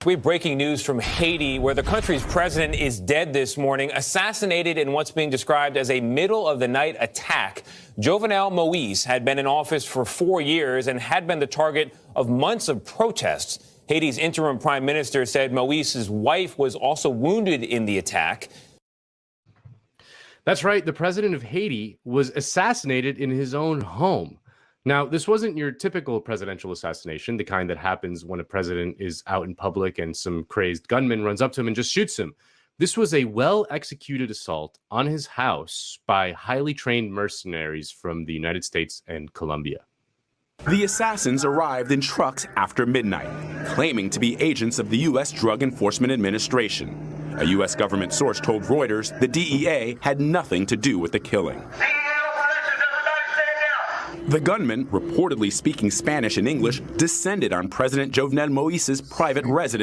We have breaking news from Haiti, where the country's president is dead this morning, assassinated in what's being described as a middle-of-the-night attack. Jovenel Moise had been in office for 4 years and had been the target of months of protests. Haiti's interim prime minister said Moise's wife was also wounded in the attack. That's right. The president of Haiti was assassinated in his own home. Now, this wasn't your typical presidential assassination, the kind that happens when a president is out in public and some crazed gunman runs up to him and just shoots him. This was a well-executed assault on his house by highly trained mercenaries from the United States and Colombia. The assassins arrived in trucks after midnight, claiming to be agents of the U.S. Drug Enforcement Administration. A U.S. government source told Reuters the DEA had nothing to do with the killing. The gunman, reportedly speaking Spanish and English, descended on President Jovenel Moise's private residence